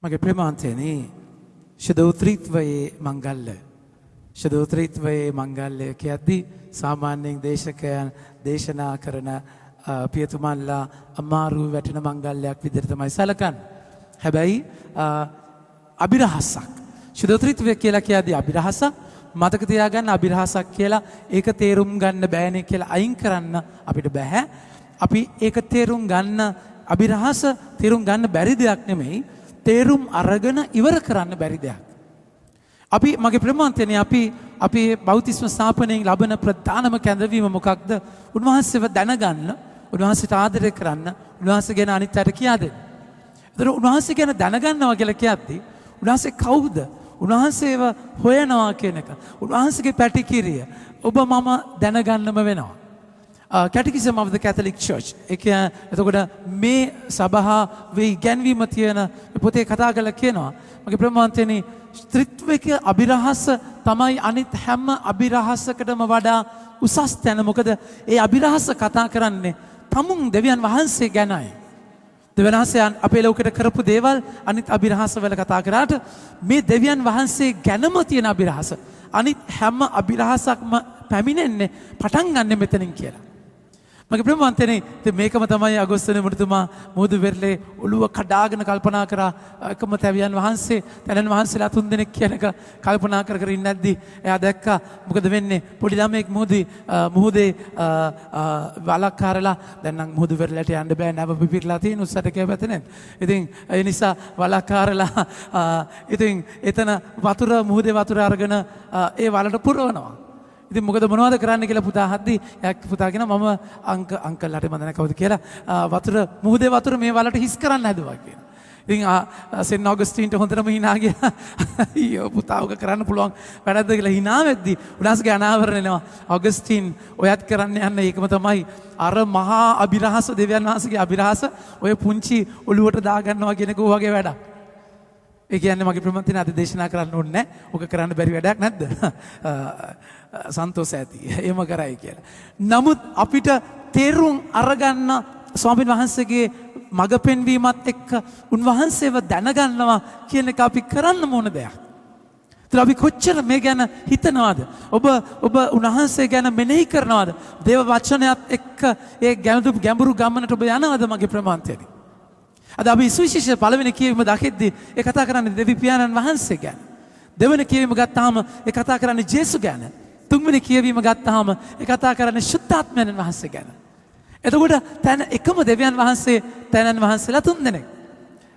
මගේ ප්‍රේමාන්තයනි ශදෝත්‍රීත්වයේ මංගල්‍ය ශදෝත්‍රීත්වයේ මංගල්‍ය කියද්දී සාමාන්‍යයෙන් දේශකයන් දේශනා කරන පියතුමන්ලා අමාරු වැටෙන මංගල්‍යයක් විදිහට තමයි සැලකන්නේ. හැබැයි අභිරහසක් ශදෝත්‍රීත්වය කියලා කියද්දී අභිරහස මතක තියාගන්න අභිරහසක් කියලා ඒක තේරුම් ගන්න බෑනේ කියලා අයින් කරන්න අපිට බෑ. අපි ඒක තේරුම් ගන්න අභිරහස තේරුම් ගන්න බැරි දෙයක් නෙමෙයි. තේරුම් අරගෙන ඉවර කරන්න බැරි දෙයක්. අපි මගේ ප්‍රමාන්තයනේ අපි බෞතිස්ම ස්ථාපනයෙන් ලබන ප්‍රධානම කැඳවීම මොකක්ද? උන්වහන්සේව දැනගන්න, උන්වහන්සේට ආදරය කරන්න, උන්වහන්සේ ගැන අනිත් අයට කියා දෙන්න. ඒතර උන්වහන්සේ ගැන දැනගන්නවා කියලා කියද්දී උන්වහන්සේ කවුද? උන්වහන්සේව හොයනවා කියන එක. උන්වහන්සේගේ පැටිකිරිය ඔබ මම දැනගන්නම වෙනවා. Catechism of the Catholic Church. එතකොට මේ සභාවේ ඉගැන්වීම තියෙන පොතේ කතා කරලා කියනවා මගේ ප්‍රමාන්තයනි ත්‍රිත්වික අභිරහස තමයි අනිත් හැම අභිරහසකටම වඩා උසස් තැන. මොකද ඒ අභිරහස කතා කරන්නේ තමුන් දෙවියන් වහන්සේ ගැනයි. දෙවියන් වහන්සේ අපේ ලෝකෙට කරපු දේවල් අනිත් අභිරහස වල කතා කරාට මේ දෙවියන් වහන්සේ ගැනම තියෙන අභිරහස අනිත් හැම අභිරහසක්ම පැමිණෙන්නේ පටන් ගන්න මෙතනින් කියලා. මගේ ප්‍රමාන්තයනේ ඉතින් මේකම තමයි අගොස්තුනේ මුතුමා මුහුදු වෙරළේ ඔළුව කඩාගෙන කල්පනා කරා එකම තැවියන් වහන්සේ තැනන් වහන්සේලා තුන් දෙනෙක් කියන එක කල්පනා කර කර ඉන්නේ නැද්දි එයා දැක්කා මොකද වෙන්නේ පොඩි ළමෙක් මුහුදේ වලක් කරලා දැන් නම් මුහුදු වෙරළට යන්න බෑ නැව පිපිරලා තියෙන උස්සට කැපෙත නැත්. ඉතින් ඒ නිසා වලක් කරලා ඉතින් එතන මුහුදේ වතුර අරගෙන ඒ වලට පුරවනවා. ඉතින් මොකද මොනවද කරන්න කියලා පුතා හද්දි පුතා කියන මම අංකල්ලාට මම දැන කවුද කියලා මුහුදේ වතුර මේ වලට හිස් කරන්න හැදුවා කියලා. ඉතින් සෙන් ඔගස්ටින්ට හොඳටම hina ගියා. අයියෝ පුතා ඔක කරන්න පුළුවන් වැඩක්ද කියලා hina වෙද්දි උනාසගේ අනාවරණ එනවා. ඔගස්ටින් ඔයත් කරන්න යන්න ඒකම තමයි අර මහා අභිරහස දෙවියන් වහන්සේගේ අභිරහස ඔය පුංචි ඔළුවට දාගන්නවා කියනක වගේ වැඩක්. ඒ කියන්නේ මගේ ප්‍රමන්තින අද දේශනා කරන්න ඕනේ නැහැ. ඔක කරන්න බැරි වැඩක් නැද්ද? සන්තෝෂ ඇති. එහෙම කරයි කියලා. නමුත් අපිට තේරුම් අරගන්න ස්වාමීන් වහන්සේගේ මඟ පෙන්වීමත් එක්ක උන්වහන්සේව දැනගන්නවා කියන එක අපි කරන්න ඕන දෙයක්. ඒත් අපි කොච්චර මේ ගැන හිතනවාද? ඔබ උන්වහන්සේ ගැන මෙනෙහි කරනවාද? දේව වචනයත් එක්ක ඒ ගැඹුරු ගමනට ඔබ යනවාද මගේ ප්‍රමාන්තයේදී? අද අපි සුවිශේෂ පළවෙනි කියවීම දකිද්දී ඒ කතා කරන්නේ දෙවි පියාණන් වහන්සේ ගැන. දෙවෙනි කියවීම ගත්තාම ඒ කතා කරන්නේ ජේසු ගැන. තුන්වෙනි කියවීම ගත්තාම ඒ කතා කරන්නේ ශුද්ධාත්මයන් වහන්සේ ගැන. එතකොට තැන එකම දෙවියන් වහන්සේ තැනන් වහන්සේලා තුන් දෙනෙක්.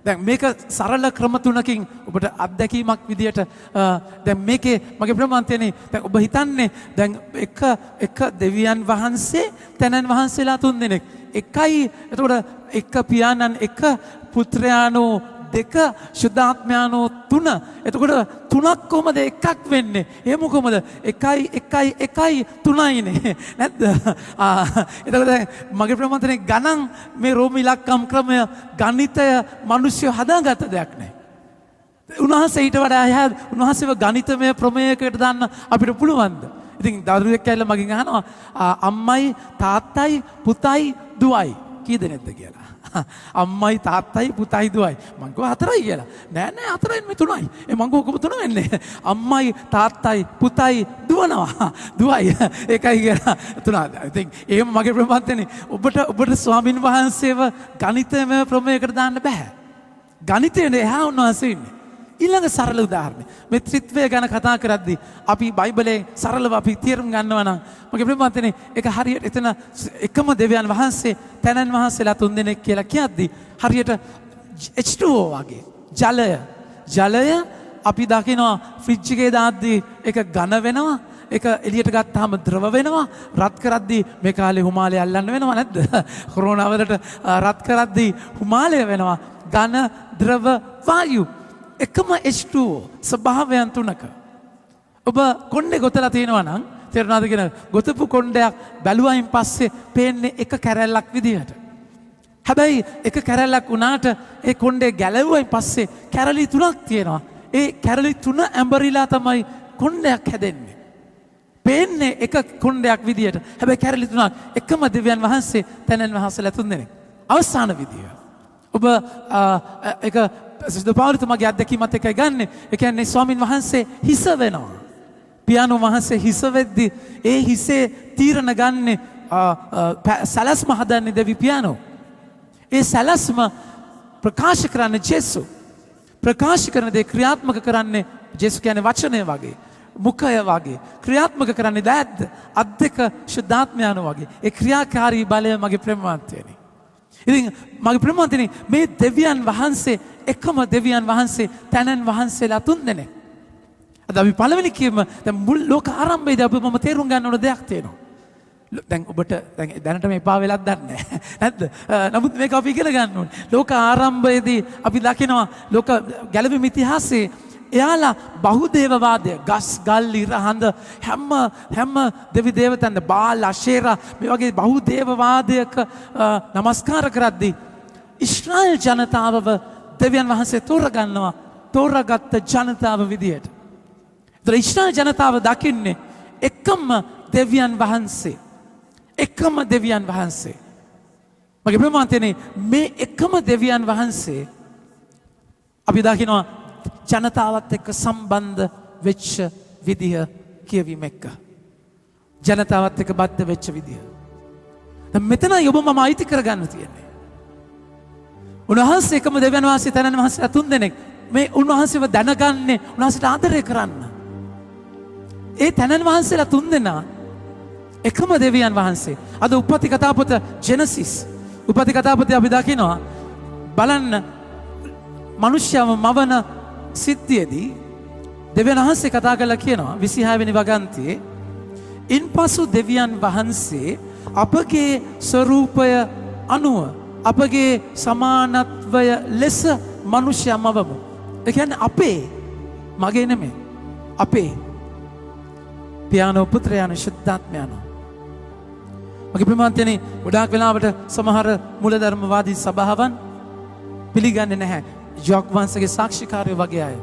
දැන් මේක සරල ක්‍රම තුනකින් ඔබට අත්දැකීමක් විදියට දැන් මේකේ මගේ ප්‍රමාන්තයනේ දැන් ඔබ හිතන්නේ දැන් එක දෙවියන් වහන්සේ තැනන් වහන්සේලා තුන් දෙනෙක්. එකයි එතකොට එක පියාණන් එක පුත්‍රයාණෝ දෙක ශුද්ධාත්මයාණෝ තුන. එතකොට තුනක් කොහමද එකක් වෙන්නේ? ඒ මොකමද? එකයි තුනයිනේ. නැද්ද? එතකොට මගේ ප්‍රමාන්තනේ ගණන් මේ රෝම ඉලක්කම් ක්‍රමය ගණිතය මිනිස්සු හදාගත්ත දෙයක් නෑ. උන්වහන්සේ ඊට වඩා උන්වහන්සේව ගණිතමය ප්‍රමේයයකට දාන්න අපිට පුළුවන්ද? ඉතින් දරුවෙක් ඇවිල්ලා මගෙන් අහනවා අම්මයි තාත්තයි පුතයි දුවයි කී දෙනෙක්ද කියලා. අම්මයි තාත්තයි පුතයි දුවයි. මං කිව්වා 4යි කියලා. නෑ 4යින් මේ 3යි. මං කිව්වා කොහොම 3 වෙන්නේ? අම්මයි තාත්තයි පුතයි දුවනවා. දුවයි. ඒකයි කියලා 3. ඉතින් එහෙම මගේ ප්‍රමාන්තනේ ඔබට ස්වාමින් වහන්සේව ගණිතමය ප්‍රමේයකට දාන්න බෑ. ගණිතයේ එහා උන්වහන්සේ ඉන්නේ. ඊළඟ සරල උදාහරණය. මේ ත්‍රිත්වය ගැන කතා කරද්දී අපි බයිබලයේ සරලව අපි තේරුම් ගන්නවා නම් මගේ ප්‍රමාන්තනේ ඒක හරියට එතන එකම දෙවියන් වහන්සේ තැනන් වහන්සේලා තුන් දෙනෙක් කියලා කියද්දී හරියට H2O වගේ ජලය අපි දකිනවා ෆ්‍රිජ් එකේ දාද්දී ඒක ඝන වෙනවා. ඒක එළියට ගත්තාම ද්‍රව වෙනවා. රත් කරද්දී මේ කාලේ හිමාලය අල්ලන්න වෙනවා නැද්ද? කොරෝනා වලට රත් කරද්දී හිමාලය වෙනවා. ඝන ද්‍රව වායු එකම H2O ස්වභාවයන් තුනක. ඔබ කොණ්ඩේ ගොතලා තියෙනවා නම් තේරුණාද කියන ගොතපු කොණ්ඩයක් බැලුවයින් පස්සේ පේන්නේ එක කැරැල්ලක් විදිහට. හැබැයි එක කැරැල්ලක් වුණාට ඒ කොණ්ඩේ ගැලවුවයින් පස්සේ කැරලි තුනක් තියෙනවා. ඒ කැරලි තුන ඇඹරිලා තමයි කොණ්ඩයක් හැදෙන්නේ. පේන්නේ එක කොණ්ඩයක් විදිහට. හැබැයි කැරලි තුනක් එකම දෙවියන් වහන්සේ තැනන් වහන්සේලා තුන් දෙනෙක්. අවසාන විදිය. ඔබ එක සිදු පවුරුතුමාගේ අත්දැකීමත් එකයි ගන්න. ඒ කියන්නේ ස්වාමින් වහන්සේ හිස වෙනවා. පියාණන් වහන්සේ හිස වෙද්දී ඒ හිසේ තීරණ ගන්නේ සැලැස්ම හදන්නේ දෙවි පියාණෝ. ඒ සැලැස්ම ප්‍රකාශ කරන්නේ ජේසු. ප්‍රකාශ කරන දේ ක්‍රියාත්මක කරන්නේ ජේසු කියන්නේ වචනය වගේ. මුඛය වගේ. ක්‍රියාත්මක කරන්නේ දෑත් අත් දෙක ශුද්ධාත්මයන වගේ. ඒ ක්‍රියාකාරී බලය මගේ ප්‍රේමවන්තයනි. ඉතින් මගේ ප්‍රේමවන්තනි මේ දෙවියන් වහන්සේ එකම දෙවියන් වහන්සේ තැනන් වහන්සේලා තුන් දෙනෙක්. අද අපි පළවෙනි කියම දැන් මුල් ලෝක ආරම්භයේදී අපි මම තේරුම් ගන්න ඕන දෙයක් තියෙනවා. දැන් ඔබට දැනට මේ එපා වෙලක් දන්නේ නැද්ද? නමුත් මේක අපි ඉගෙන ගන්න ඕනේ. ලෝක ආරම්භයේදී අපි දකිනවා ලෝක ගැලවීම ඉතිහාසයේ එයාලා බහුදේවවාදය ගස් ගල් ඉර හඳ හැම දෙවි දේවතන්ද බාල් අශේරා මේ වගේ බහුදේවවාදයක නමස්කාර කරද්දී ඊශ්‍රායල් ජනතාවව දෙවියන් වහන්සේ තෝරගන්නවා තෝරාගත්ත ජනතාව විදියට. ඒතර ඊශ්‍රායල් ජනතාව දකින්නේ එකම දෙවියන් වහන්සේ. එකම දෙවියන් වහන්සේ. මගේ ප්‍රමාන්තයනේ මේ එකම දෙවියන් වහන්සේ අපි දකිනවා ජනතාවත් එක්ක සම්බන්ධ වෙච්ච විදිහ කියවීම එක්ක. ජනතාවත් එක්ක බද්ධ වෙච්ච විදිහ. දැන් මෙතනයි ඔබ මම අයිති කරගන්න තියෙන්නේ. උන්වහන්සේ එකම දෙවියන් වහන්සේ තැනන් වහන්සේ තුන් දෙනෙක් මේ උන්වහන්සේව දැනගන්නේ උන්වහන්සේට ආදරය කරන්න. ඒ තැනන් වහන්සේලා තුන් දෙනා එකම දෙවියන් වහන්සේ. අද උපති කතාපොත ජෙනසිස් උපති කතාපොතේ අපි දකිනවා බලන්න මනුෂ්‍යව මවන සිද්ධියේදී දෙවියන් වහන්සේ කතා කරලා කියනවා 26 වෙනි වගන්තියේ ඉන්පසු දෙවියන් වහන්සේ අපගේ ස්වරූපය අනුව අපගේ සමානත්වය ලෙස මනුෂ්‍යයා මවමු. ඒ කියන්නේ අපේ මගේ නෙමෙයි අපේ පියාණෝ පුත්‍රයාණෝ ශුද්ධාත්මයාණෝ. මගේ ප්‍රමාන්තයනේ ගොඩාක් වෙලාවට සමහර මූලධර්මවාදී සභාවන් පිළිගන්නේ නැහැ. ජොක් වහන්සේගේ සාක්ෂිකාරයෝ වගේ අය.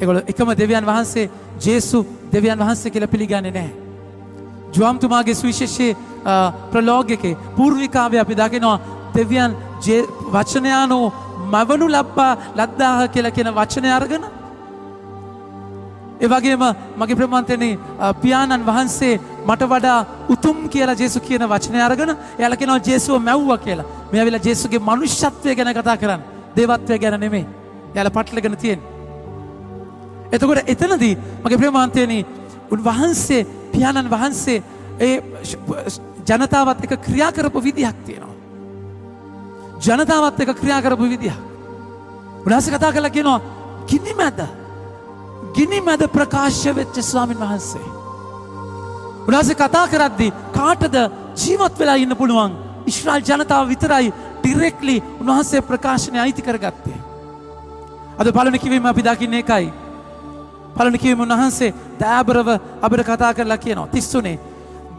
ඒගොල්ලෝ එකම දෙවියන් වහන්සේ ජේසු දෙවියන් වහන්සේ කියලා පිළිගන්නේ නැහැ. ජෝම්තුමාගේ සුවිශේෂයේ ප්‍රලෝගයේ පූර්විකාවේ අපි දකිනවා දෙවියන් වචනයානෝ මවනු ලද්දාහ කියලා කියන වචනය අරගෙන ඒ වගේම මගේ ප්‍රමාන්තයනේ පියාණන් වහන්සේ මට වඩා උතුම් කියලා ජේසු කියන වචනය අරගෙන එයාලා කියනවා ජේසුව මැව්වා කියලා. මේ ඇවිල්ලා ජේසුගේ මනුෂ්‍යත්වය ගැන කතා කරන්නේ. දේවත්වය ගැන නෙමෙයි. එයාලා පටලගෙන තියෙන්නේ. එතකොට එතනදී මගේ ප්‍රේමාන්තයනි උන්වහන්සේ පියාණන් වහන්සේ ඒ ජනතාවත් එක්ක ක්‍රියා කරපු විදිහක් තියෙනවා. ජනතාවත් එක්ක ක්‍රියා කරපු විදිහක්. උන්වහන්සේ කතා කරලා කියනවා ගිනි මැද ප්‍රකාශ වෙච්ච ස්වාමීන් වහන්සේ. උන්වහන්සේ කතා කරද්දී කාටද ජීවත් වෙලා ඉන්න පුළුවන්? ඊශ්‍රායල් ජනතාව විතරයි ඩිරෙක්ට්ලි උන්වහන්සේ ප්‍රකාශනය අයිති කරගත්තේ. අද පළවෙනි කිවීම අපි දකින්නේ ඒකයි. පළවෙනි කිවීම උන්වහන්සේ දයාබරව අපිට කතා කරලා කියනවා 33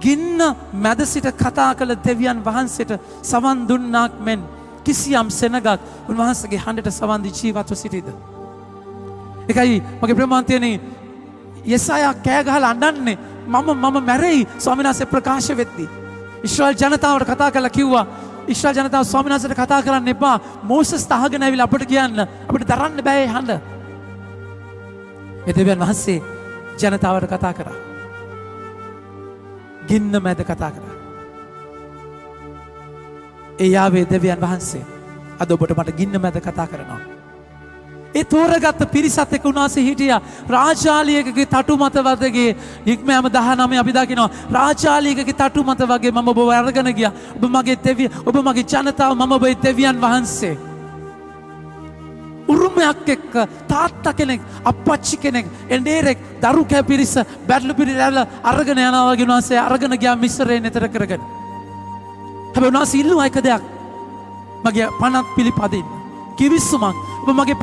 ගින්න මැද සිට කතා කළ දෙවියන් වහන්සේට සවන් දුන්නාක් මෙන් කිසියම් සෙනගක් උන්වහන්සේගේ හඬට සවන් දී ජීවත්ව සිටීද. ඒකයි මගේ ප්‍රමාන්තයනේ යෙසායා කෑ ගහලා අඬන්නේ මම මැරෙයි ස්වාමීන් වහන්සේ ප්‍රකාශ වෙද්දී. ඊශ්‍රායල් ජනතාවට කතා කරලා කිව්වා ඊශ්‍රායල් ජනතාව ස්වාමීන් වහන්සේට කතා කරන්න එපා. මෝසස් තහගෙන ඇවිල්ලා අපිට කියන්න අපිට දරන්න බෑ ඒ හඬ. ඒ දෙවියන් වහන්සේ ජනතාවට කතා කරා. ගින්න මැද කතා කරා. ඒ යාවේ දෙවියන් වහන්සේ අද ඔබට මට ගින්න මැද කතා කරනවා. ඒ තෝරගත්ත පිරිසත් එක්ක උන්වහන්සේ හිටියා. රාජාලියකගේ තටු මත වගේ ඉක්මෑම 19 අපි දකිනවා. රාජාලියකගේ තටු මත වගේ මම ඔබව අරගෙන ගියා. ඔබ මගේ දෙවිය, ඔබ මගේ ජනතාව, මම ඔබේ දෙවියන් වහන්සේ. උරුමයක් එක්ක තාත්තා කෙනෙක්, අප්පච්චි කෙනෙක්, එඬේරෙක්, දරු කැපිරිස, බැටළු පිරිරැල අරගෙන යනවා වගේ උන්වහන්සේ අරගෙන ගියා මිස්රේ නතර කරගෙන. හැබැයි උන්වහන්සේ ඉල්ලුවා එක දෙයක්. මගේ පනත් පිළිපදින්න. කිවිසුමක්. ඔබ මගේ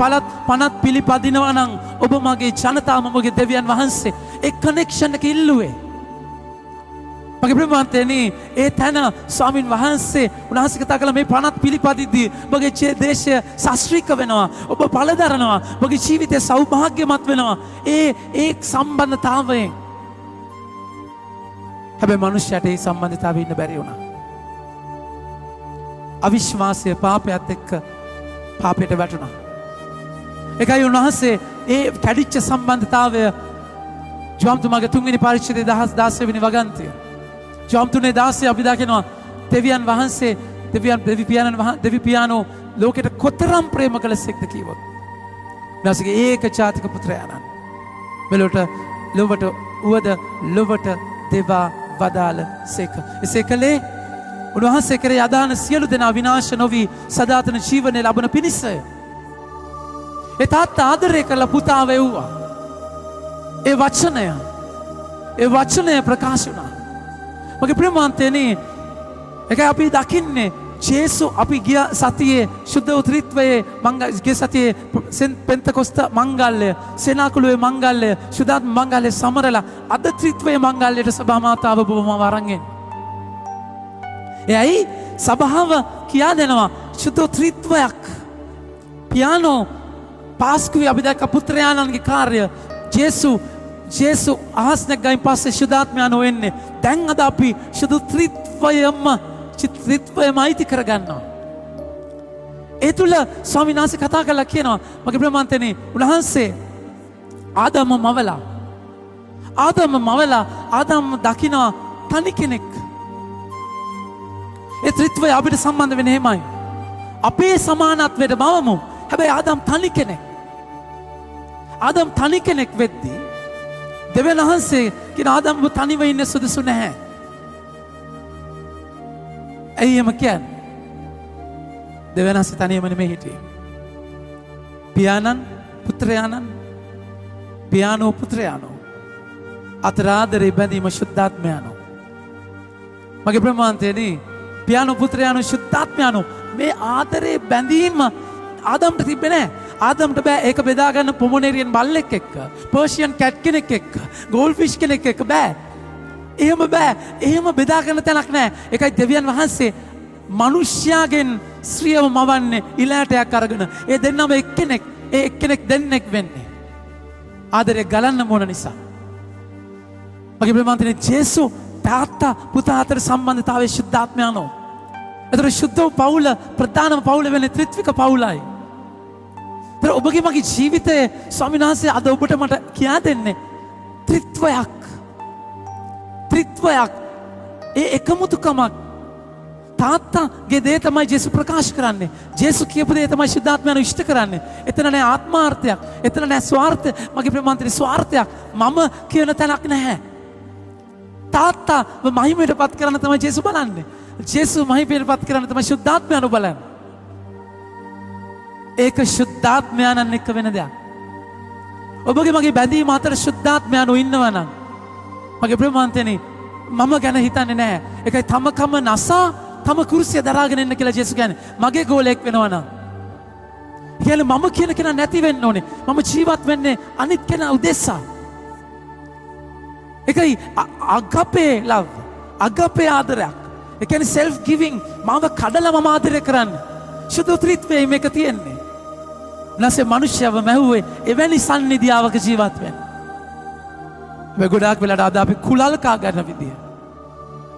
පනත් පිළිපදිනවා නම් ඔබ මගේ ජනතාව, මගේ දෙවියන් වහන්සේ ඒ කනෙක්ෂන් එක ඉල්ලුවේ. මගේ ප්‍රේමවන්තයනි ඒ තැන ස්වාමින් වහන්සේ උන්වහන්සේ කතා කළා මේ පනත් පිළිපදිද්දී මගේ දේශය ශාස්ත්‍රීක වෙනවා. ඔබ පළදරනවා. මගේ ජීවිතය සෞභාග්‍යමත් වෙනවා. ඒ සම්බන්ධතාවයෙන්. හැබැයි මනුෂ්‍යයට ඒ සම්බන්ධතාවය ඉන්න බැරි වුණා. අවිශ්වාසය පාපයත් එක්ක පාපයට වැටුණා. එකයි උන්වහන්සේ ඒ කැඩිච්ච සම්බන්ධතාවය ජොම්තුමාගේ 3 වෙනි පරිච්ඡේදයේ 16 වෙනි වගන්තිය. ජොම් 3:16 අපි දකිනවා දෙවියන් වහන්සේ දෙවි පියාණෝ ලෝකෙට කොතරම් ප්‍රේම කළසෙක්ද කිව්වොත්. උන්වහන්සේගේ ඒක ජාතික පුත්‍රයාණන් මෙලොවට ලොවට උවද ලොවට දෙවා වදාළ සේක. එසේ කළේ උන්වහන්සේ කරේ අදහන සියලු දෙනා විනාශ නොවී සදාතන ජීවනය ලබන පිණිසය. ඒ තාත්තා ආදරය කරලා පුතා වෙව්වා. ඒ වචනය ප්‍රකාශ වුණා. මගේ ප්‍රේමාන්තයනි, ඒකයි අපි දකින්නේ ජේසු අපි ගිය සතියේ ශුද්ධ උත්‍රිත්වයේ ගිය සතියේ පෙන්තකොස්ත මංගල්‍ය, සෙනාකුළුවේ මංගල්‍ය, ශුද්ධාත්ම මංගල්‍ය සමරලා අද ත්‍රිත්වයේ මංගල්‍යයට සභා මාතාව බොහොම වරන් එන්නේ. එයි සභාව කියා දෙනවා ශුද්ධ ත්‍රිත්වයක්. පියානෝ පාස්කුවේ අපි දැක්ක පුත්‍රයාණන්ගේ කාර්ය. ජේසු අහස් නැග්ගයින් පස්සේ ශුද්ධාත්මයන්ෝ එන්නේ. දැන් අද අපි ශුද්ධ ත්‍රිත්වයම අයිති කරගන්නවා. ඒ තුල ස්වාමීන් වහන්සේ කතා කරලා කියනවා මගේ ප්‍රමාන්තනේ උන්වහන්සේ ආදම්ම මවලා ආදම් දකිනවා තනි කෙනෙක්. ඒ ත්‍රිත්වය අපිට සම්බන්ධ වෙන්නේ එහෙමයි. අපේ සමානත්වයට මවමු. හැබැයි ආදම් තනි කෙනෙක්. ආදම් තනි කෙනෙක් වෙද්දී දෙවියන් වහන්සේ කියන ආදම් තනිව ඉන්න සුදුසු නැහැ. ඇයි එහෙම කියන්නේ? දෙවියන් වහන්සේ තනියම නෙමෙයි හිටියේ. පියානෝ පුත්‍රයාණෝ අතර ආදරේ බැඳීම ශුද්ධාත්මයන්ෝ. මගේ ප්‍රමාන්තයනේ පියානෝ පුත්‍රයාණෝ ශුද්ධාත්මයන්ෝ මේ ආදරේ බැඳීම ආදම්ට තිබ්බේ නැහැ. ආදම්ට බෑ ඒක බෙදාගන්න පොමොනේරියන් බල්ලෙක් එක්ක, පර්ෂියන් කැට් කෙනෙක් එක්ක, ගෝල්ෆිෂ් කෙනෙක් එක්ක බෑ. එහෙම බෑ. එහෙම බෙදාගන්න තැනක් නැහැ. ඒකයි දෙවියන් වහන්සේ මිනිස්යාගෙන් ස්ත්‍රියව මවන්නේ ඉලෑටයක් අරගෙන. ඒ දෙන්නම එක්කෙනෙක්, ඒ එක්කෙනෙක් දෙන්නෙක් වෙන්නේ. ආදරය ගලන්න මොන නිසා? මගේ ප්‍රේමන්තනේ ජේසු තාත්තා පුතා අතර සම්බන්ධතාවයේ ශුද්ධාත්මයන්ෝ. ඒතර ශුද්ධ පවුල ප්‍රධානම පවුල වෙන්නේ ත්‍රිත්වික පවුලයි. ඒතර ඔබගේ මගේ ජීවිතයේ ස්වාමීන් වහන්සේ අද ඔබට මට කියා දෙන්නේ ත්‍රිත්වයක්. ඒ එකමුතුකමක්. තාත්තාගේ දේ තමයි ජේසු ප්‍රකාශ කරන්නේ. ජේසු කියපු දේ තමයි ශුද්ධාත්මයන්ව ඉෂ්ට කරන්නේ. එතන නෑ ආත්මාර්ථයක්. එතන නෑ ස්වාර්ථය. මගේ ප්‍රේමන්තනේ ස්වාර්ථයක් මම කියන තැනක් නැහැ. තාත්තා මහිමයට පත් කරන්න තමයි ජේසු බලන්නේ. ජේසු මහිමයට පත් කරන්න තමයි ශුද්ධාත්මයන්ව බලන්නේ. ඒක ශුද්ධාත්මයන්න් එක්ක වෙන දෙයක්. ඔබගේ මගේ බැඳීම අතර ශුද්ධාත්මයන්ව ඉන්නවා නම් මගේ ප්‍රේමන්තනේ මම ගැන හිතන්නේ නැහැ. ඒකයි තමකම නසා තම කුරුසිය දරාගෙන ඉන්න කියලා ජේසු කියන්නේ. මගේ ගෝලයක් වෙනවා නම්. කියන්නේ මම කියන කෙනා නැති වෙන්න ඕනේ. මම ජීවත් වෙන්නේ අනිත් කෙනා උදෙසා. ඒකයි අගපේ ලව්. අගපේ ආදරයක්. ඒ කියන්නේ self giving. මාව කඩලා මම ආදරය කරන්නේ. ශුද්ධ ත්‍රිත්වයේ මේක තියෙන්නේ. නැසේ මිනිස්සයව මැව්වේ එවැනි සම්නිදියාවක ජීවත් වෙන්න. මේ ගොඩාක් වෙලාට අද අපි කුලල් කා ගන්න විදිය.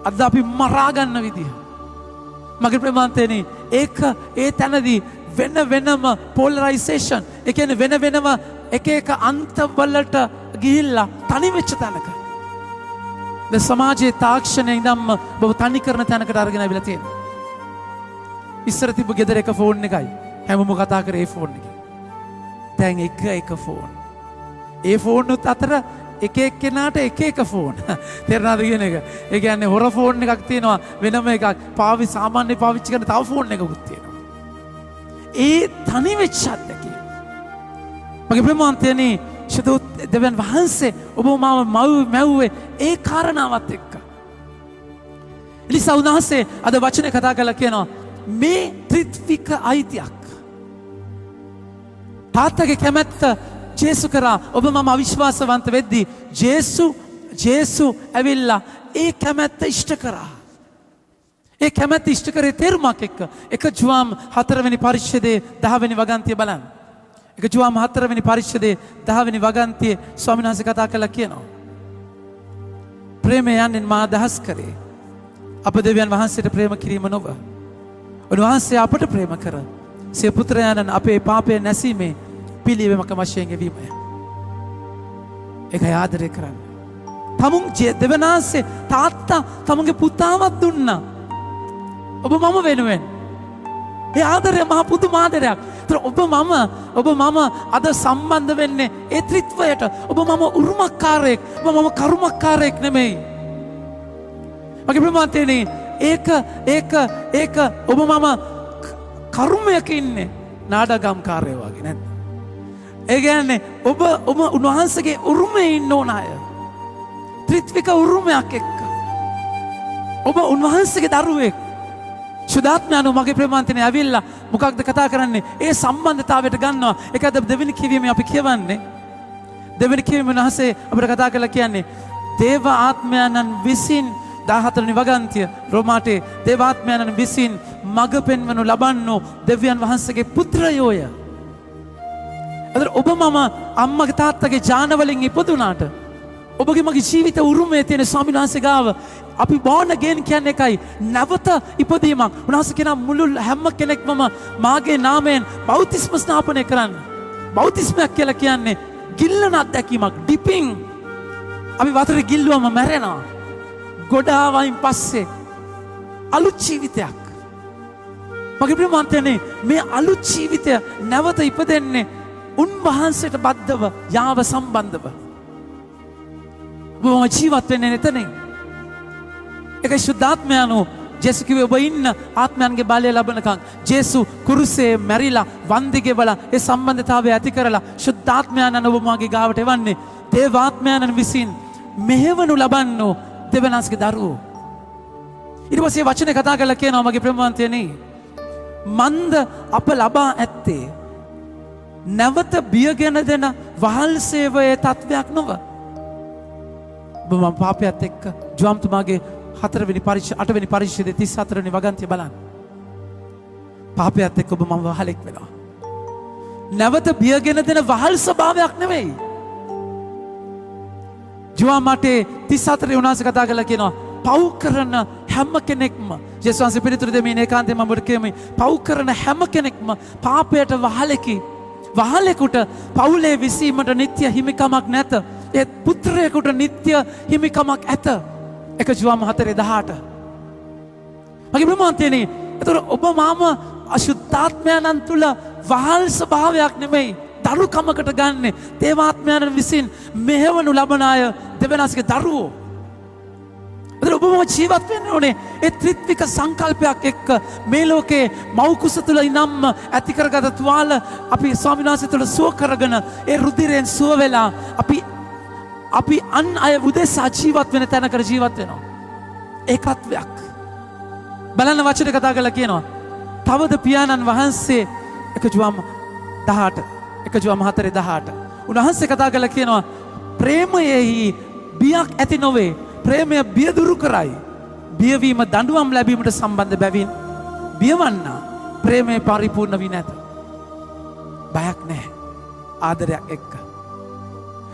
අද අපි මරා ගන්න විදිය. මගේ ප්‍රේමන්තේනි ඒක ඒ තැනදී වෙනම පොලරයිසේෂන්. ඒ කියන්නේ වෙනම එක අන්තවලට ගිහිල්ලා තනි වෙච්ච තැනක. දැන් සමාජයේ තාක්ෂණයේ ඉඳන්ම බව තනි කරන තැනකට අරගෙන ආවිලා තියෙනවා. ඉස්සර තිබ්බ ගෙදර එක ෆෝන් එකයි හැමෝම කතා කරේ ඒ ෆෝන් එකේ. දැන් එක ෆෝන්. ඒ ෆෝන් උත් අතර එක එක්කෙනාට එක ෆෝන්. තේරෙනවද කියන එක? ඒ කියන්නේ හොර ෆෝන් එකක් තියෙනවා වෙනම එකක්. සාමාන්‍ය පාවිච්චි කරන තව ෆෝන් එකකුත් තියෙනවා. ඒ තනි වෙච්ච අත්දැකීම. මගේ ප්‍රේමන්තයනි ශුද්ධ දෙවියන් වහන්සේ ඔබ මැව්වේ ඒ කාරණාවත් එක්ක. එනිසා උන්වහන්සේ අද වචනේ කතා කරලා කියනවා මේ ත්‍රිත්වික අයිතියක්. තාත්තගේ කැමැත්ත ජේසු කරා ඔබ මම අවිශ්වාසවන්ත වෙද්දී ජේසු ඇවිල්ලා ඒ කැමැත්ත ඉෂ්ට කරා. ඒ කැමැත්ත ඉෂ්ට කරේ තේරුමක් එක්ක. එක ජුවාම් 4 වෙනි පරිච්ඡේදයේ 10 වෙනි වගන්තිය බලන්න. එක ජුවාම් 4 වෙනි පරිච්ඡේදයේ 10 වෙනි වගන්තියේ ස්වාමීන් වහන්සේ කතා කරලා කියනවා. ප්‍රේමය යන්නේ මා අදහස් කරේ. අප දෙවියන් වහන්සේට ප්‍රේම කිරීම නොව. උන්වහන්සේ අපට ප්‍රේම කර සිය පුත්‍රයාණන් අපේ පාපය නැසීමේ පිළිවෙමක වශයෙන් වීමය. ඒක ආදරය කරන්න. තමුන් දෙවනාසේ තාත්තා තමුන්ගේ පුතාවත් දුන්නා. ඔබ මම වෙනුවෙන්. ඒ ආදරය මහා පුදුම ආදරයක්. ඒතර ඔබ මම අද සම්බන්ධ වෙන්නේ ඒ ත්‍රිත්වයට. ඔබ මම උරුමකාරයෙක්. ඔබ මම කරුමකාරයෙක් නෙමෙයි. මගේ ප්‍රමාතේනි ඒක ඔබ මම කර්මයක ඉන්නේ නාඩගම්කාරයෝ වගේ නැද්ද? ඒ කියන්නේ ඔබ උන්වහන්සේගේ උරුමේ ඉන්න ඕන අය. ත්‍රිත්වික උරුමයක් එක්ක. ඔබ උන්වහන්සේගේ දරුවෙක්. සුදාත්මයන්ව මගේ ප්‍රේමාන්තනේ ඇවිල්ලා මොකක්ද කතා කරන්නේ? ඒ සම්බන්ධතාවයට ගන්නවා. ඒකද දෙවෙනි කියවීමේ අපි කියවන්නේ. දෙවෙනි කියවීම උන්වහන්සේ අපිට කතා කරලා කියන්නේ දේව ආත්මයන්න් විසින් 14 වෙනි වගන්තිය රෝමාටේ දේවාත්මයන්න් විසින් මඟ පෙන්වනු ලබන්නෝ දෙවියන් වහන්සේගේ පුත්‍රයෝය. අද ඔබ මම අම්මගේ තාත්තගේ ජානවලින් ඉපදුනාට ඔබගේ මගේ ජීවිත උරුමයේ තියෙන ස්වාමීන් වහන්සේ ගාව අපි born again කියන්නේ එකයි නැවත ඉපදීමක්. උන්වහන්සේ කියන මුළු හැම කෙනෙක්ම මාගේ නාමයෙන් බෞතිස්ම ස්ථාපනය කරන්න. බෞතිස්මයක් කියලා කියන්නේ ගිල්ලන අත්දැකීමක්. ඩිපින් අපි වතුරේ ගිල්ලුවම මැරෙනවා. ගොඩාවයින් පස්සේ අලුත් ජීවිතයක්. මගේ ප්‍රේමන්තනේ මේ අලුත් ජීවිතය නැවත ඉපදෙන්නේ උන්වහන්සේට බද්ධව යාව සම්බන්ධව. ඔබ ජීවත් වෙන්නේ නැතනේ. ඒක ශුද්ධාත්මයන්ෝ ජේසු කිව්වේ ඔබ ඉන්න ආත්මයන්ගේ බලය ලබනකම් ජේසු කුරුසේ මැරිලා වන්දිගේ බල ඒ සම්බන්ධතාවය ඇති කරලා ශුද්ධාත්මයන්න් ඔබ මාගේ ගාවට එවන්නේ දේවාත්මයන්න් විසින් මෙහෙවනු ලබන්නෝ දෙවනාස්ගේ දරුවෝ. ඊට පස්සේ වචනේ කතා කරලා කියනවා මගේ ප්‍රේමවන්තයනි මන්ද අප ලබා ඇත්තේ නැවත බියගෙන දෙන වහල් සේවයේ තත්වයක් නොව. ඔබ මම පාපයත් එක්ක ජෝම්තුමාගේ 8 වෙනි පරිච්ඡේදයේ 34 වෙනි වගන්තිය බලන්න. පාපයත් එක්ක ඔබ මම වහලෙක් වෙනවා. නැවත බියගෙන දෙන වහල් ස්වභාවයක් නෙවෙයි. ජෝමාටේ 34 උනාස කතා කරලා කියනවා පව් කරන හැම කෙනෙක්ම යේසුස් වහන්සේ පිළිතුරු දෙමින් ඒකාන්තයෙන් මම ඔබට කියමි පව් කරන හැම කෙනෙක්ම පාපයට වහලෙකි. වහලෙකුට පවුලේ විසීමට නිත්‍ය හිමිකමක් නැත. ඒ පුත්‍රයෙකුට නිත්‍ය හිමිකමක් ඇත. 1 ජෝවාන් 4:18. මගේ ප්‍රමාන්තයනේ එතකොට ඔබ මාම අශුද්ධාත්මයන්න් තුල වහල් ස්වභාවයක් නෙමෙයි දරුකමකට ගන්නෙ දේවාත්මයන්න් විසින් මෙහෙවනු ලබන අය දෙවනාස්ගේ දරුවෝ. එතකොට ඔබ මම ජීවත් වෙන්න ඕනේ ඒ ත්‍රිත්වික සංකල්පයක් එක්ක මේ ලෝකේ මව් කුස තුල ඉනම්ම ඇති කරගත තුවාල අපි ස්වාමීන් වහන්සේ තුල සුව කරගෙන ඒ රුධිරයෙන් සුව වෙලා අපි අන් අය උදෙසා ජීවත් වෙන තැනකට ජීවත් වෙනවා. ඒකත්වයක්. බලන්න වචනේ කතා කරලා කියනවා. තවද පියාණන් වහන්සේ 1 ජෝවාන් 18 1 ජෝවාන් 4:18. උන්වහන්සේ කතා කරලා කියනවා ප්‍රේමයෙහි බියක් ඇති නොවේ. ප්‍රේමය බිය දුරු කරයි. බියවීම දඬුවම් ලැබීමට සම්බන්ධ බැවින් බියවන්නා ප්‍රේමය පරිපූර්ණ වී නැත. බයක් නැහැ. ආදරයක් එක්ක.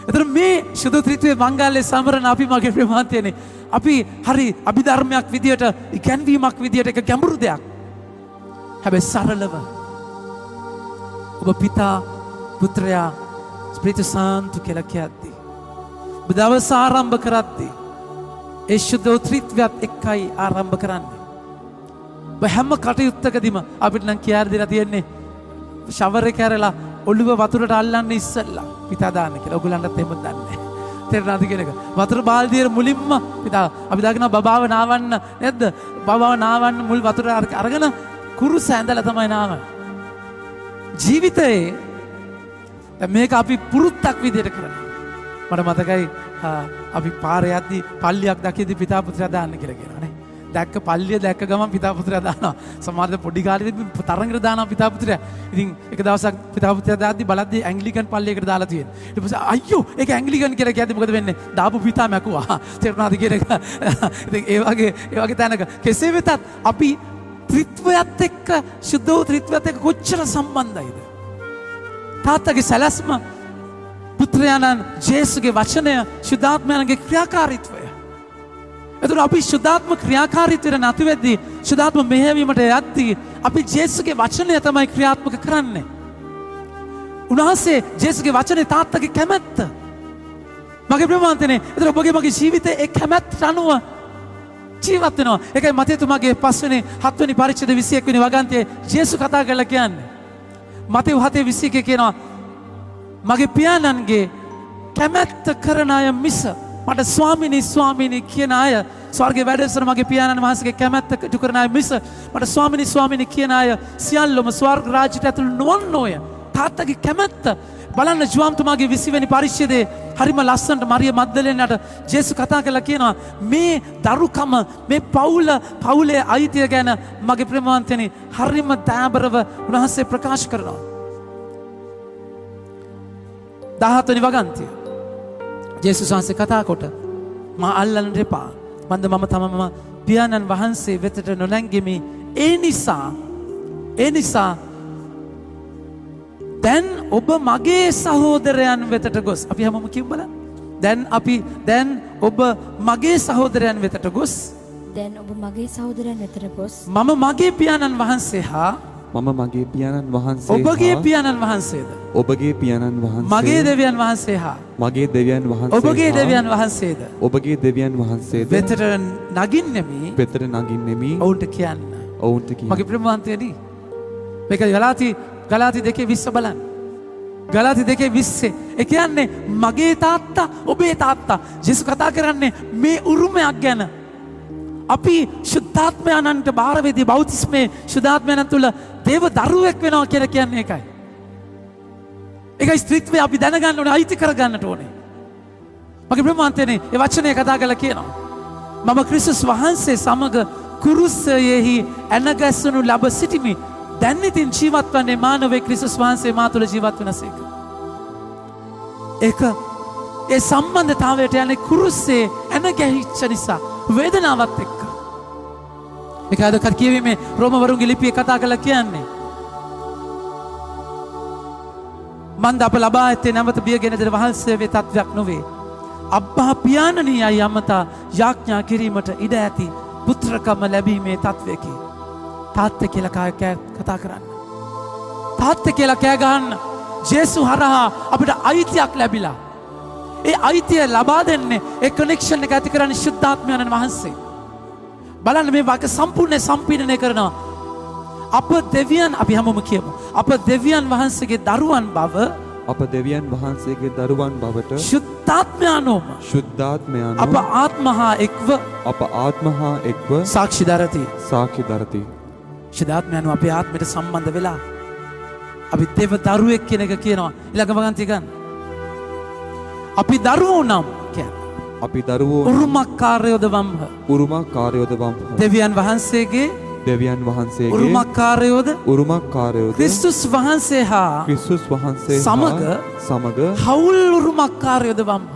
එතකොට මේ සුදු ත්‍රිත්වයේ මංගල්‍ය සමරන අපි මගේ ප්‍රේමාන්තයනේ අපි හරි අභිධර්මයක් විදියට ඉගැන්වීමක් විදියට එක ගැඹුරු දෙයක්. හැබැයි සරලව ඔබ පිතා පුත්‍රයා ස්පිරිතු සාන්තු කියලා කියද්දී ඔබ දවස ආරම්භ කරද්දී ඒ සුදු ත්‍රිත්වයත් එක්කයි ආරම්භ කරන්නේ. ඔබ හැම කටයුත්තකදීම අපිට නම් කියාර දෙලා තියෙන්නේ ෂවර් එක ඇරලා ඔළුව වතුරට අල්ලන්න ඉස්සෙල්ලා පිතා දාන්න කියලා. ඔයගොල්ලන්ටත් එහෙම දන්නේ නැහැ. තේරුණාද කියන එක? වතුර බාල්දියේ මුලින්ම පිතා අපි දාගෙන බබාව නාවන්න නේද? බබාව නාවන්න මුල් වතුර අරගෙන කුරුස ඇඳලා තමයි නාවන්නේ. ජීවිතේ මේක අපි පුරුද්දක් විදියට කරනවා. මට මතකයි අපි පාරේ යද්දි පල්ලියක් දකිද්දි පිතා පුත්‍රයා දාන්න කියලා කියනවා නේ. දැක්ක පල්ලිය දැක්ක ගමන් පිතා පුත්‍රයා දානවා. සමහරවිට පොඩි කාලේදී තරංගර දානවා පිතා පුත්‍රයා. ඉතින් එක දවසක් පිතා පුත්‍රයා දාද්දි බලද්දි ඇන්ග්ලිකන් පල්ලියකට දාලා තියෙනවා. ඊට පස්සේ අයියෝ ඒක ඇන්ග්ලිකන් කියලා කියද්දි මොකද වෙන්නේ? දාපු පිතා මැකුවා. තේරුණාද කියන එක? ඉතින් ඒ වගේ තැනක කෙසේ වෙතත් අපි ත්‍රිත්වයත් එක්ක සුද්ධ ත්‍රිත්වයත් එක්ක කොච්චර සම්බන්ධයිද? තාත්තගේ සැලැස්ම පුත්‍රයාණන් ජේසුගේ වචනය ශුද්ධාත්මයන්ගේ ක්‍රියාකාරීත්වය. එතකොට අපි ශුද්ධාත්ම ක්‍රියාකාරීත්වයට නැති වෙද්දී ශුද්ධාත්ම මෙහෙවීමට යද්දී අපි ජේසුගේ වචනය තමයි ක්‍රියාත්මක කරන්නේ. උන්වහන්සේ ජේසුස්ගේ වචනේ තාත්තගේ කැමැත්ත. මගේ ප්‍රමාන්තනේ එතන ඔබගේ මගේ ජීවිතේ ඒ කැමැත්තට අනුව ජීවත් වෙනවා. ඒකයි මතේතුමාගේ 5 වෙනි 7 වෙනි පරිච්ඡේද 21 වෙනි වගන්තියේ ජේසුස් කතා කරලා කියන්නේ. මතේ 7:21 කියනවා මගේ පියාණන්ගේ කැමැත්ත කරන අය මිස මට ස්වාමිනී ස්වාමිනී කියන අය ස්වර්ගයේ වැඩසන මගේ පියාණන් වහන්සේගේ කැමැත්ත ඉටු කරන අය මිස මට ස්වාමිනී ස්වාමිනී කියන අය සියල්ලම ස්වර්ග රාජ්‍යයට ඇතුළු නොවන්නෝය. තාත්තගේ කැමැත්ත බලන්න ජුවම්තුමාගේ 20 වෙනි පරිච්ඡේදයේ හරිම ලස්සනට මරිය මග්දලේනට ජේසුස් කතා කරලා කියනවා මේ දරුකම මේ පවුලේ අයිතිය ගැන මගේ ප්‍රේමවන්තනි හරිම දයාබරව උන්වහන්සේ ප්‍රකාශ කරනවා. 17 වෙනි වගන්තිය ජේසුස් වහන්සේ කතා කොට මා අල්ලන්න එපා. මන්ද මම තමම පියාණන් වහන්සේ වෙතට නොනැංගෙමි. ඒ නිසා දැන් ඔබ මගේ සහෝදරයන් වෙතට ගොස්. අපි හැමෝම කියමු බලන්න. දැන් ඔබ මගේ සහෝදරයන් වෙතට ගොස්. දැන් ඔබ මගේ සහෝදරයන් වෙතට ගොස්. මම මගේ පියාණන් වහන්සේ හා මම මගේ පියාණන් වහන්සේ ඔබගේ පියාණන් වහන්සේද ඔබගේ පියාණන් වහන්සේ මගේ දෙවියන් වහන්සේ හා මගේ දෙවියන් වහන්සේ ඔබගේ දෙවියන් වහන්සේද ඔබගේ දෙවියන් වහන්සේද වෙතට නගින්නෙමි වෙතට නගින්නෙමි ඔවුන්ට කියන්න. මගේ ප්‍රේමවන්තයනි මේක ගලාති 2:20 බලන්න. ගලාති 2:20 ඒ කියන්නේ මගේ තාත්තා ඔබේ තාත්තා ජේසුස් කතා කරන්නේ මේ උරුමයක් ගැන. අපි ශුද්ධාත්මයන්ට බාර වෙදී බෞතිස්මේ ශුද්ධාත්මයන් තුළ දේව දරුවෙක් වෙනවා කියලා කියන්නේ ඒකයි. ඒකයි ස්ත්‍රීත්වය අපි දැනගන්න ඕනේ අයිති කරගන්නට ඕනේ. මගේ ප්‍රේමවන්තයනි ඒ වචනේ කතා කරලා කියනවා මම ක්‍රිස්තුස් වහන්සේ සමග කුරුසයෙහි ඇනගැස්සනු ලබ සිටිමි. දැන් ඉතින් ජීවත් වන්නේ මානවයේ ක්‍රිස්තුස් වහන්සේ මා තුළ ජීවත් වෙනසේක. ඒක ඒ සම්බන්ධතාවයට යන්නේ කුරුස්සේ ඇනගැහිච්ච නිසා වේදනාවත් එක්ක. ඒක අදකට කියවීමේ රෝමවරුන්ගේ ලිපියේ කතා කරලා කියන්නේ මන්ද අප ලබා ඇත්තේ නැවත බියගෙන දෙන වහන්සේ වේ තත්වයක් නොවේ. අබ්බා පියාණනී යයි අමතා යාඥා කිරීමට ඉඩ ඇති පුත්‍රකම ලැබීමේ තත්වයකි. තාත්තේ කියලා කතා කරන්න. තාත්තේ කියලා කෑ ගහන්න. ජේසුස් හරහා අපිට අයිතියක් ලැබිලා. ඒ අයිතිය ලබා දෙන්නේ ඒ කනෙක්ෂන් එක ඇති කරන්නේ ශුද්ධාත්මයන්න් වහන්සේ. බලන්න මේ වාක්‍ය සම්පූර්ණ සම්පීඩනය කරනවා. අප දෙවියන් අපි හැමෝම කියමු. අප දෙවියන් වහන්සේගේ දරුවන් බව අප දෙවියන් වහන්සේගේ දරුවන් බවට ශුද්ධාත්මයන්වම අප ආත්මහා එක්ව සාක්ෂි දරති. ශුද්ධාත්මයන්ව අපේ ආත්මයට සම්බන්ධ වෙලා අපි දෙව දරුවෙක් කියන එක කියනවා. ඊළඟ වගන්තිය ගන්න. අපි දරුවෝ නම් අපි දරුවෝ උරුමකාරයෝද වම්හ. දෙවියන් වහන්සේගේ උරුමකාරයෝද ක්‍රිස්තුස් වහන්සේ හා සමග හවුල් උරුමකාරයෝද වම්හ.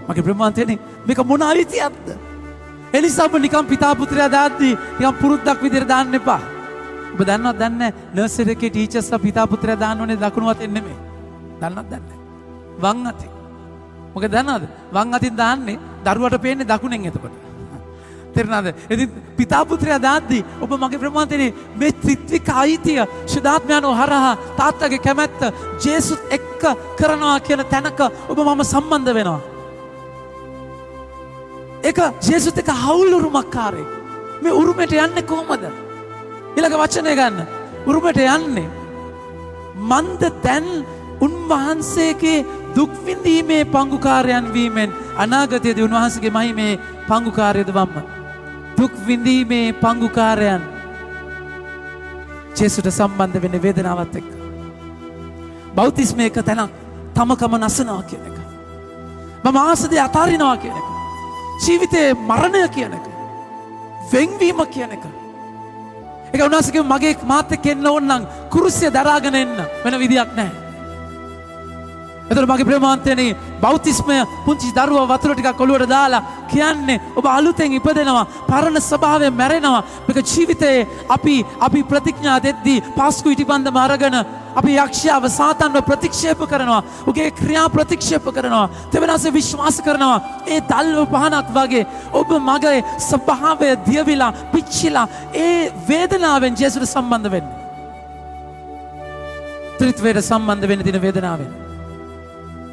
මගේ ප්‍රේමවන්තයනි මේක මොන අයිතියක්ද? එනිසා ඔබ නිකම් පිතා පුත්‍රයා දාද්දී නිකම් පුරුද්දක් විදිහට දාන්න එපා. ඔබ දන්නවද දන්නේ නර්සරි එකේ ටීචර්ස්ලා පිතා පුත්‍රයා දාන්න ඕනේ දකුණු අතින් නෙමෙයි. දන්නවද දන්නේ? වම් අතින්. මොකද දන්නවද? වම් අතින් දාන්නේ දරුවට පේන්නේ දකුණෙන් එතකොට. තේරුණාද? ඉතින් පිතා පුත්‍රයා දාද්දී ඔබ මගේ ප්‍රමාණතනේ මේ ත්‍රිත්වික අයිතිය ශුද්ධාත්මයන්ව හරහා තාත්තගේ කැමැත්ත ජේසුස් එක්ක කරනවා කියන තැනක ඔබ මම සම්බන්ධ වෙනවා. ඒක ජේසුස් එක්ක හවුල් උරුමකාරයෙක්. මේ උරුමයට යන්නේ කොහොමද? ඊළඟ වචනය ගන්න. උරුමයට යන්නේ මන්ද දැන් උන්වහන්සේගේ දුක් විඳීමේ පංගුකාරයන් වීමෙන් අනාගතයේදී උන්වහන්සේගේ මහිමේ පංගුකාරයද වම්ම. දුක් විඳීමේ පංගුකාරයන් ජේසුට සම්බන්ධ වෙන වේදනාවත් එක්ක. බෞතිස්මය එක තැනක් තමකම නසනවා කියන එක. මම ආසදේ අතාරිනවා කියන එක. ජීවිතයේ මරණය කියන එක. වෙන්වීම කියන එක. ඒක උන්වහන්සේගේ මගේ මාත් එක්ක එන්න ඕන නම් කුරුසිය දරාගෙන එන්න වෙන විදියක් නැහැ. එතකොට මගේ ප්‍රේමවන්තයනි බෞතිස්මය පුංචි දරුවා වතුර ටිකක් ඔලුවට දාලා කියන්නේ ඔබ අලුතෙන් ඉපදෙනවා පරණ ස්වභාවයෙන් මැරෙනවා. මේක ජීවිතයේ අපි ප්‍රතිඥා දෙද්දී පාස්කු ඉටිපන්දම අරගෙන අපි යක්ෂයාව සාතන්ව ප්‍රතික්ෂේප කරනවා. ඔහුගේ ක්‍රියා ප්‍රතික්ෂේප කරනවා. තෙවනාසේ විශ්වාස කරනවා. ඒ තල්ව පහනක් වගේ ඔබ මගේ ස්වභාවය දියවිලා පිච්චිලා ඒ වේදනාවෙන් ජේසුට සම්බන්ධ වෙන්න. ත්‍රිත්වයට සම්බන්ධ වෙන දින වේදනාවෙන්.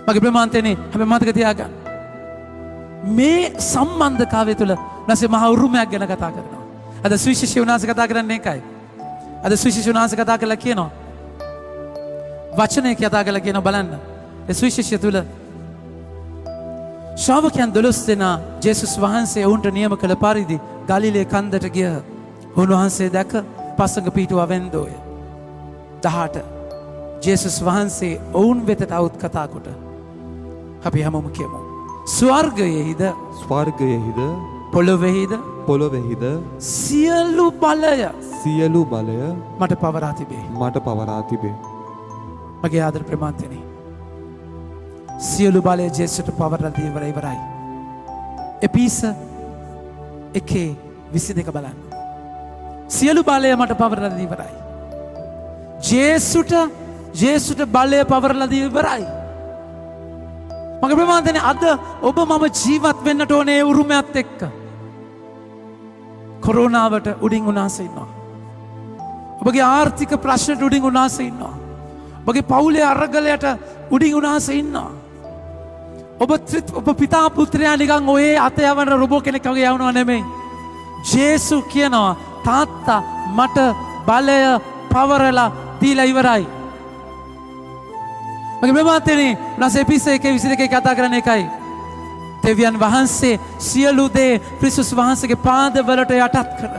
මගේ ප්‍රමාන්තයනේ හැබැයි මතක තියාගන්න. මේ සම්බන්ධතාවය තුළ උන්වහන්සේ මහා උරුමයක් ගැන කතා කරනවා. අද සුවිශේෂී උන්වහන්සේ කතා කරන්නේ ඒකයි. අද සුවිශේෂී උන්වහන්සේ කතා කරලා කියනවා. වචනය කතා කරලා කියනවා බලන්න. ඒ සුවිශේෂය තුළ ශ්‍රාවකයන් 12 දෙනා ජේසුස් වහන්සේ ඔවුන්ට නියම කළ පරිදි ගලිලේ කන්දට ගියහ. උන්වහන්සේ දැක පසඟ පිහිටුවා වැන්දෝය. 18 ජේසුස් වහන්සේ ඔවුන් වෙතට අවුත් කතා කොට අපි හැමෝම කියමු. ස්වර්ගයෙහිද ස්වර්ගයෙහිද පොළොවෙහිද පොළොවෙහිද සියලු බලය සියලු බලය මට පවරා තිබේ. මට පවරා තිබේ. මගේ ආදර ප්‍රමාන්තනේ සියලු බලය ජේසුට පවරලා දී ඉවරයි. එපිස 1:22 බලන්න. සියලු බලය මට පවරලා දී ඉවරයි. ජේසුට බලය පවරලා දී ඉවරයි. මගේ ප්‍රමාන්තනේ අද ඔබ මම ජීවත් වෙන්නට ඕනේ උරුමයත් එක්ක. කොරෝනාවට උඩින් උන්වහන්සේ ඉන්නවා. ඔබගේ ආර්ථික ප්‍රශ්නට උඩින් උන්වහන්සේ ඉන්නවා. ඔබගේ පවුලේ අරගලයට උඩින් උන්වහන්සේ ඉන්නවා. ඔබ පිතා පුත්‍රයා නිකන් ඔය අත යවන රොබෝ කෙනෙක් වගේ යවනවා නෙමෙයි. ජේසු කියනවා තාත්තා මට බලය පවරලා දීලා ඉවරයි. මගේ ප්‍රමාන්තනේ උන්වහන්සේ එපිස 1:22 කතා කරන එකයි. දෙවියන් වහන්සේ සියලු දේ ක්‍රිස්තුස් වහන්සේගේ පාදවලට යටත් කර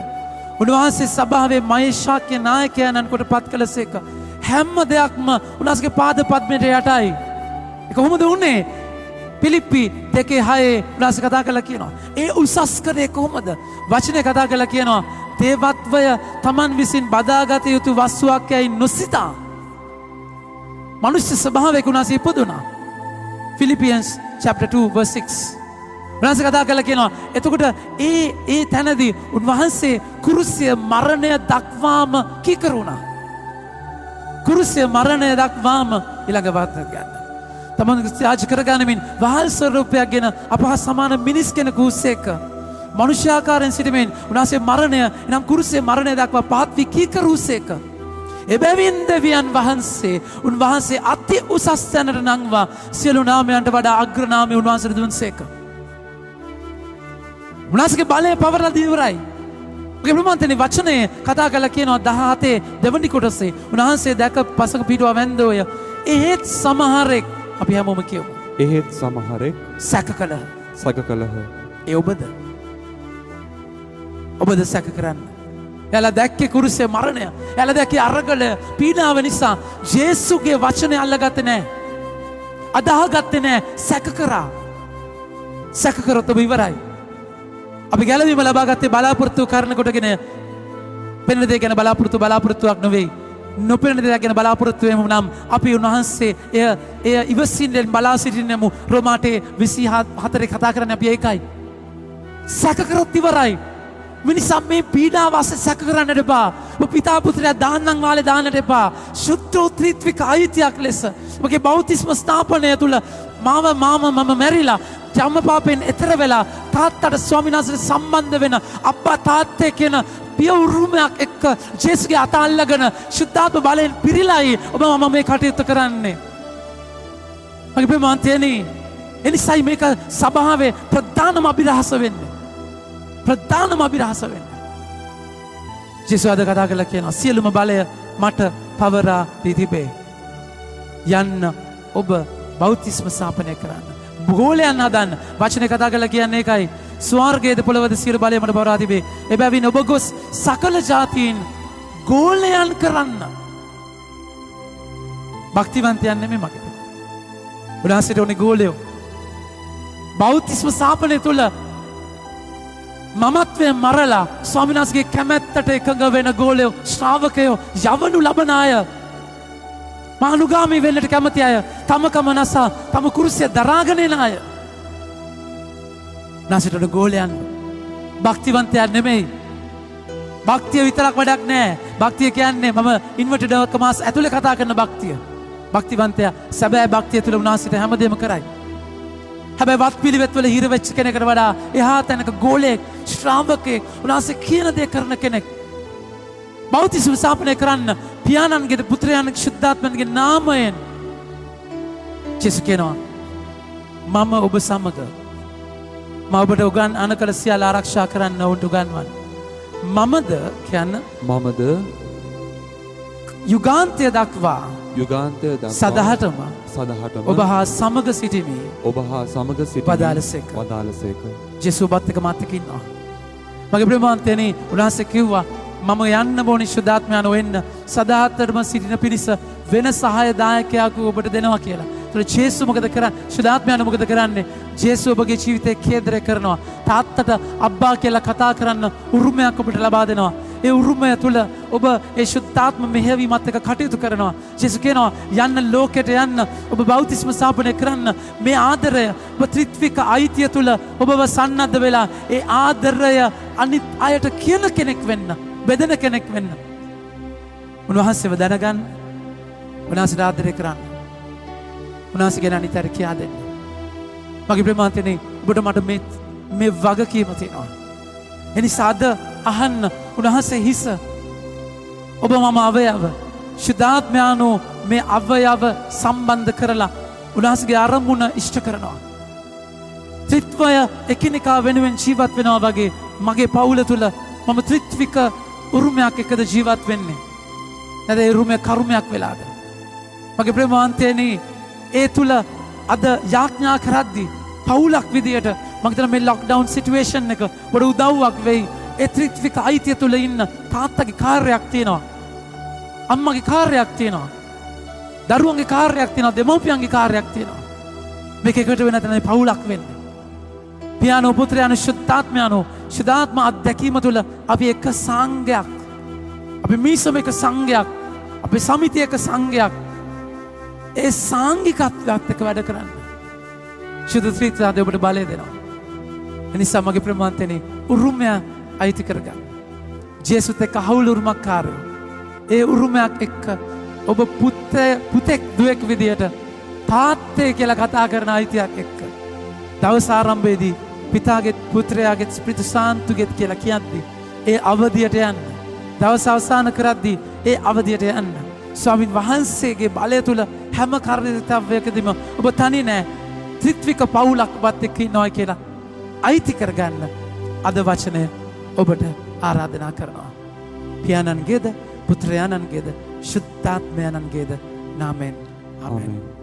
උන්වහන්සේ සභාවේ මහේශාක්‍ය නායකයන්න් කොට පත් කළසේක. හැම දෙයක්ම උන්වහන්සේගේ පාද පද්මයට යටයි. ඒක කොහොමද උනේ? පිලිප්පි 2:6 උන්වහන්සේ කතා කරලා කියනවා. ඒ උසස් කරේ කොහොමද? වචනේ කතා කරලා කියනවා දේවත්වය Taman විසින් බදාගත යුතු වස්තුවක් යයි නොසිතා මනුෂ්‍ය ස්වභාවයක උන්වහන්සේ ඉපදුනා. Philippians chapter 2 verse 6. උන්වහන්සේ කතා කරලා කියනවා එතකොට ඒ තැනදී උන්වහන්සේ කුරුසිය මරණය දක්වාම කීකරුණා. කුරුසිය මරණය දක්වාම ඊළඟ වාර්තා ගන්න. තමන්ගේ ත්‍යාජ කරගැනීමෙන් වහල් ස්වරූපයක් ගෙන අපහා සමාන මිනිස් කෙනෙකු උසේක මනුෂ්‍යාකාරයෙන් සිටීමෙන් උන්වහන්සේ මරණය එනම් කුරුසිය මරණය දක්වා පහත් වී කීකරුසේක. එබැවින් දෙවියන් වහන්සේ උන්වහන්සේ අති උසස් තැනට නංවා සියලු නාමයන්ට වඩා අග්‍ර නාමය උන්වහන්සේට දුන්සේක. උන්වහන්සේගේ බලය පවරලා දී ඉවරයි. ඔගේ ප්‍රමාන්තනේ වචනේ කතා කරලා කියනවා 17 දෙවනි කොටසේ උන්වහන්සේ දැක පසක පිටුව වැන්දෝය. එහෙත් සමහරෙක් අපි හැමෝම කියමු. එහෙත් සමහරෙක් සැක කළහ. ඒ ඔබද? ඔබද සැක කරන්නේ? එයාලා දැක්කේ කුරුසේ මරණය. එයාලා දැක්කේ අරගලය, පීඩාව නිසා ජේසුගේ වචනේ අල්ලගත්තේ නැහැ. අදාහගත්තේ නැහැ. සැක කරා. සැක කරොත් ඔබ ඉවරයි. අපි ගැලවීම ලබා ගත්තේ බලාපොරොත්තු කරන කොටගෙන පෙනෙන දේ ගැන බලාපොරොත්තුවක් නෙවෙයි. නොපෙනෙන දේ ගැන බලාපොරොත්තු වෙමු නම් අපි උන්වහන්සේ එය ඉවසිල්ලෙන් බලා සිටින්නෙමු. රෝමාටේ 24 කතා කරන්නේ අපි ඒකයි. සැක කරොත් ඉවරයි. මිනිසා මේ පීඩාව අස්සේ සැක කරන්නට එපා. ඔබ පිතා පුත්‍රයා දාන්නම් වාලේ දාන්නට එපා. ශුද්ධ ත්‍රිත්වික අයිතියක් ලෙස ඔබගේ බෞතිස්ම ස්ථාපනය තුල මම මැරිලා ජම්ම පාපෙන් එතර වෙලා තාත්තට ස්වාමීන් වහන්සේට සම්බන්ධ වෙන අප්පා තාත්තේ කියන පිය උරුමයක් එක්ක ජේසුගේ අත අල්ලගෙන ශුද්ධාත්ම බලයෙන් පිරීලායි ඔබ මම මේ කටයුත්ත කරන්නේ. මගේ ප්‍රමාන්තයනි එනිසයි මේක සභාවේ ප්‍රධානම අභිරහස වෙන්නේ. ජේසුස් අද කතා කරලා කියනවා සියලුම බලය මට පවරා දී තිබේ. යන්න ඔබ බෞතිස්ම ස්ථාපනය කරන්න. ගෝලයන් හදන්න. වචනේ කතා කරලා කියන්නේ ඒකයි. ස්වර්ගයේද පොළවද සියලු බලය මට පවරා තිබේ. එබැවින් ඔබ ගොස් සකල ජාතීන් ගෝලයන් කරන්න. භක්තිවන්තයන් නෙමෙයි මගේ. උන්වහන්සේට ඕනේ ගෝලයෝ. බෞතිස්ම ස්ථාපනය තුල මමත්වය මරලා ස්වාමීන් වහන්සේගේ කැමැත්තට එකඟ වෙන ගෝලයෝ ශ්‍රාවකයෝ යවනු ලබන අය මානුගාමී වෙන්නට කැමති අය තමකම නසා තම කුරුසිය දරාගෙන එන අය නැසිටන ගෝලයන් භක්තිවන්තයන් නෙමෙයි. භක්තිය විතරක් වැඩක් නෑ. භක්තිය කියන්නේ මම ඉන්වර්ටඩ් කමාස් ඇතුලේ කතා කරන භක්තිය. භක්තිවන්තයා සැබෑ භක්තිය තුල උන්වහන්සේට හැමදේම කරයි. හැබැයි වත් පිළිවෙත් වල හිර වෙච්ච කෙනෙකුට වඩා එහා තැනක ගෝලයෙක් ශ්‍රාවකයෙක් උන්වහන්සේ කියන දේ කරන කෙනෙක්. බෞතිස්ම ස්ථාපනය කරන්න පියාණන්ගේ පුත්‍රයාණන්ගේ ශුද්ධාත්මයන්ගේ නාමයෙන් ජේසුස් කියනවා මම ඔබ සමග මම ඔබට උගන් අනකල සියල්ල ආරක්ෂා කරන්න ඔවුන්ට උගන්වන්න. මමද කියන්න මමද යුගාන්තය දක්වා යුගාන්තය දක්වා සදහටම සදහටම ඔබ හා සමග සිටිමි. ඔබ හා සමග සිටි වදාළසේක. වදාළසේක. ජේසුස් ඔබත් එක්ක මාත් එක්ක ඉන්නවා. මගේ ප්‍රේමවන්තයනි උන්වහන්සේ කිව්වා මම යන්න ඕනි ශුද්ධාත්මයන් වෙන්න සදාතරම සිටින පිණිස වෙන සහාය දායකයෙකු ඔබට දෙනවා කියලා. ඒතර ජේසුස් මොකද කරන්නේ? ශුද්ධාත්මයන් මොකද කරන්නේ? ජේසුස් ඔබගේ ජීවිතේ කේන්දරය කරනවා. තාත්තට අබ්බා කියලා කතා කරන්න උරුමයක් ඔබට ලබා දෙනවා. ඒ උරුමය තුළ ඔබ ඒ ශුද්ධාත්ම මෙහෙයවීමත් එක්ක කටයුතු කරනවා. ජේසුස් කියනවා යන්න ලෝකෙට යන්න ඔබ බෞතිස්ම ස්ථාපනය කරන්න මේ ආදරය ඔබ ත්‍රිත්වික අයිතිය තුළ ඔබව සන්නද්ධ වෙලා ඒ ආදරය අනිත් අයට කියන කෙනෙක් වෙන්න බෙදෙන කෙනෙක් වෙන්න උන්වහන්සේව දැනගන්න උන්වහන්සේට ආදරය කරන්න උන්වහන්සේ ගැන අනිත් අයට කියා දෙන්න. මගේ ප්‍රේමවන්තයනි ඔබට මට මේ වගකීම තියෙනවා. එනිසා අද අහන්න උන්වහන්සේ හිස ඔබ මම අවයව ශුද්ධාත්මයානෝ මේ අවයව සම්බන්ධ කරලා උන්වහන්සේගේ අරමුණ ඉෂ්ට කරනවා. ත්‍රිත්වය එකිනෙකා වෙනුවෙන් ජීවත් වෙනවා වගේ මගේ පවුල තුළ මම ත්‍රිත්වික උරුමයක් එක්කද ජීවත් වෙන්නේ. නැද ඒ උරුමය කරුමයක් වෙලාද. මගේ ප්‍රේමවන්තයනි ඒ තුළ අද යාඥා කරද්දී පවුලක් විදියට මම හිතනවා මේ ලොක්ඩවුන් සිටුේෂන් එක වඩ උදව්වක් වෙයි. ඒ ත්‍රිත්වික අයිතිය තුළ ඉන්න තාත්තගේ කාර්යයක් තියෙනවා. අම්මගේ කාර්යයක් තියෙනවා. දරුවන්ගේ කාර්යයක් තියෙනවා. දෙමව්පියන්ගේ කාර්යයක් තියෙනවා. මේක එකට වෙන තැන පවුලක් වෙන්නේ. පියාණෝ පුත්‍රයාණෝ ශුද්ධාත්මයාණෝ ශුද්ධාත්ම අත්දැකීම තුළ අපි එක සංඝයක්. අපි මිසම එක සංඝයක්. අපි සමිතිය එක සංඝයක්. ඒ සාංගිකත්වයට එක්ක වැඩ කරන්න. ශුද්ධ ත්‍රිත්වය ඔබට බලය දෙනවා. එනිසා මගේ ප්‍රේමවන්තයනි උරුමය අයිති කරගන්න. ජේසුස් එක්ක හවුල් උරුමකාරයෝ. ඒ උරුමයක් එක්ක ඔබ පුතෙක් දුවෙක් විදියට තාත්තේ කියලා කතා කරන අයිතියක් එක්ක දවස් ආරම්භයේදී පිතාගේ පුත්‍රයාගේ ස්ප්‍රිතු සාන්තුගෙත් කියලා කියද්දී ඒ අවධියට යන්න. දවස් අවසන් කරද්දී ඒ අවධියට යන්න. ස්වාමීන් වහන්සේගේ බලය තුල හැම කාර්යයකදීම ඔබ තනි නෑ. ත්‍රිත්වික පවුලක් ඔබත් එක්ක ඉන්නවා කියලා අයිති කරගන්න අද වචනය ඔබට ආරාධනා කරනවා. පියාණන්ගේද පුත්‍රයාණන්ගේද ශුද්ධාත්මයන්ගේද නාමයෙන් ආමෙන්.